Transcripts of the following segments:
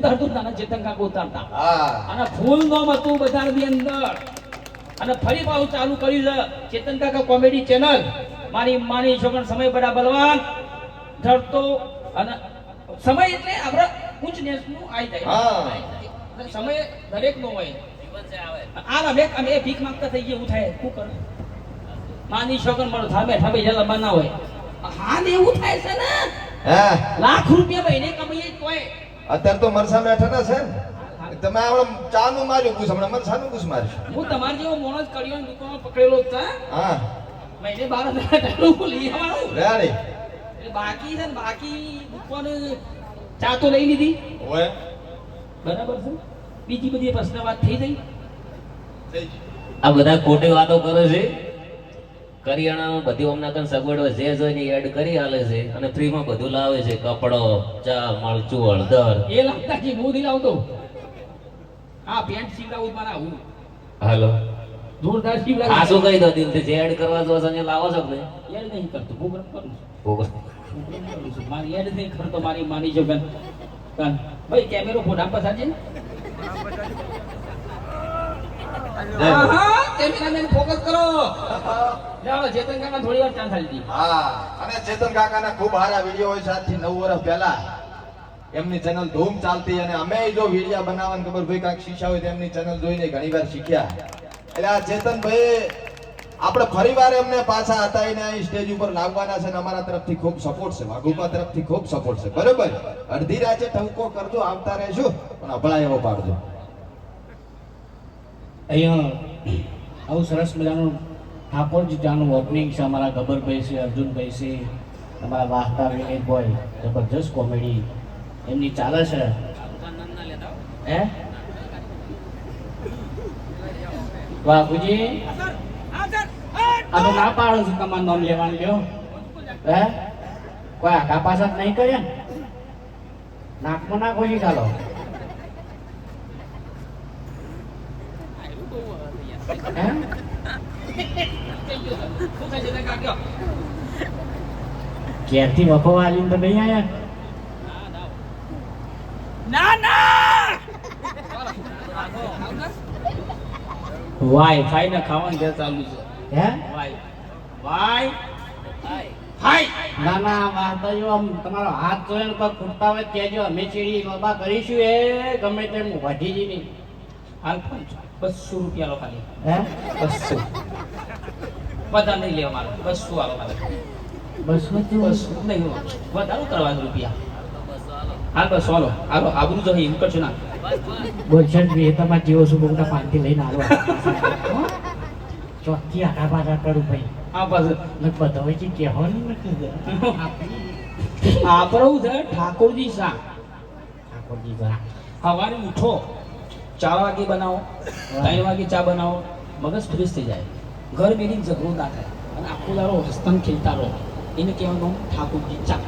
ઉતારતું નાના ચેતન કાકા ઉતારતા હા અને ફૂલ નોમ હતું બજારની અંદર અને ફરી પાછું ચાલુ કર્યું છે ચેતન કાકા કોમેડી ચેનલ મારી છોકરા સમય બડા બલવાન ધરતો અને સમય એટલે આપણે ઉચ્ચ નેસનું આવી જાય સમય દરેક નો હોય અમે ભીખ માંગતા થઈ ગયા એવું થાય શું કરે માની છોકરા મળો થાબે થાબે જલા બના હોય હા ને એવું થાય છે ને હે લાખ રૂપિયા મહિને કમાઈએ તોય અત્યારે તો મરસા મેઠા છે ને તમે હમણાં ચા નું માર્યું પૂછ હમણાં મરસાનું પૂછ મારીશ હું તમાર જેવો મોણસ કર્યો ને દુકાનમાં પકડેલો જ હા મહિને 12,000 લઈ આવવાનું રેડી એટલે બાકી છે ને બાકી દુકાન ચા તો લઈ લીધી ઓય બરાબર છે બીજી બધી પ્રશ્ન વાત થઈ ગઈ આ બધા ખોટી વાતો કરે છે કરિયાણામાં બધી અમને કન સગવડ જે જોઈને એડ કરી આલે છે અને ફ્રીમાં બધું લાવે છે કપડો ચા મરચું હળદર એ લાગતા કે હું નહીં લાવતો આ પેન્ટ સીવડાવું જ મારા હું હાલો જોરદાર સીવડાવું આ શું કહી દો દિલ જે એડ કરવા જો છે લાવો છો ને એડ નહીં કરતો પ્રોગ્રામ કરું ભોગસ મારી એડ નહીં કરતો મારી માની જોગન ભાઈ કેમેરો ફોટા પસાડજે હા કેમેરામેન ફોકસ કરો જાઓ ચેતન કાકા થોડી વાર ચાન્સ આલી દી હા અને ચેતન કાકાના ખૂબ સારા વિડીયો હોય 7 થી 9 વર્ષ પહેલા એમની ચેનલ ધૂમ ચાલતી અને અમે જો વિડીયો બનાવવાની ખબર ભાઈ કાંઈક શીખ્યા હોય તો એમની ચેનલ જોઈને ઘણીવાર શીખ્યા એટલે આ ચેતનભાઈ આપણે ફરીવાર એમને પાછા હટાવીને અહીં સ્ટેજ ઉપર લાવવાના છે અને અમારા તરફથી ખૂબ સપોર્ટ છે વાઘુપા તરફથી ખૂબ સપોર્ટ છે બરોબર અડધી રાતે ટહુકો કરજો આવતા રહેજો પણ અભળાય એવો પાડજો અહીંયા આવું સરસ મજાનું ઠાકોરજી ત્યાંનું ઓપનિંગ છે અમારા ગબ્બરભાઈ છે અર્જુનભાઈ છે અમારા વાહતા વિનયભાઈ જબરજસ્ત કોમેડી એમની ચાલે છે હે બાપુજી આ તો ના પાડું છું તમારું નામ લેવાનું લ્યો હે કોઈ આગા પાછા નહીં કરે ને નાકમાં ના કોઈ ચાલો ક્યારથી વખો આલીને તો નહીં આયા ના ના વાઈ ને ખાવાનું જે ચાલુ છે હે વાઈ હાય ના ના વાર્તાઓ આમ તમારો હાથ જોઈને કોઈ ખૂટતા હોય કહેજો અમે ચીડી બાબા કરીશું એ ગમે તેમ વઢીજી નહીં હાલ 200 રૂપિયા લો ખાલી હે 200 બધા નહીં લેવા મારે 200 આલો ખાલી 200 નહીં વધારો કરવા રૂપિયા હાલ 200 આલો હાલો આબરૂ જો એમ કરશો ના બોલશન બે તમારા જેવો છું મોટા પાનથી લઈને આલો ચોથી આખા પાછા કરું ભાઈ આ બસ બધા હોય છે કહેવાનું નથી આપણું છે ઠાકોરજી શાહ ઠાકોરજી જા સવારે ઉઠો 4 વાગે બનાવો 3 વાગે ચા બનાવો મગજ ફ્રેશ થઈ જાય ઘર બેની ઝઘડો ના થાય અને આખો દાડો હસતન ખેલતા રહો એને કહેવાનું ઠાકોરજી ચા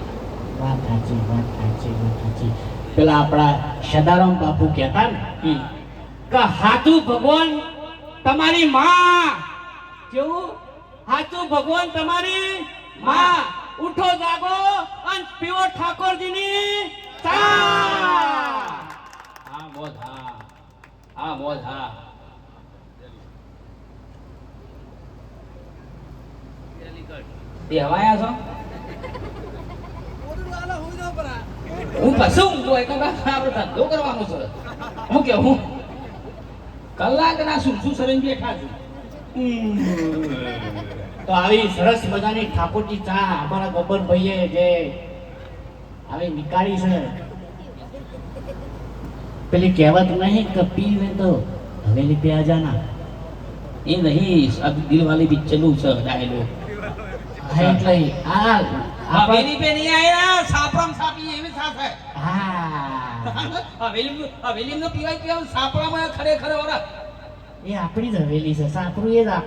વાત સાચી પેલા આપણા સદારામ બાપુ કહેતા ને કે હાચું ભગવાન તમારી માં કેવું હાચું ભગવાન તમારી માં ઉઠો જાગો અને પીવો ઠાકોરજીની ચા હા મોજ હા મોજ હા દેવાયા છો હું પાછું ઊંઘો એક આપણે ધંધો કરવાનો છે હું કે હું કલાકના શું શરીર બેઠા છું તો આવી સરસ મજાની ઠાકોરજી ચા અમારા ગબ્બરભાઈએ જે આવી નીકાળી છે પેલી કહેવત નહીં કે પીને તો હવેલી पे आ जाना એ નહીં અબ દિલ વાલી પિક્ચરનું છે ડાયલોગ હા એટલે આ હવેલી पे नहीं आया સાપરામ સાપી એવી સાપ હે હા હવેલી નો પીવાય સાપરામાં ખરેખર ઓરા એ આપણી જ હવેલી છે સાપરું એ જ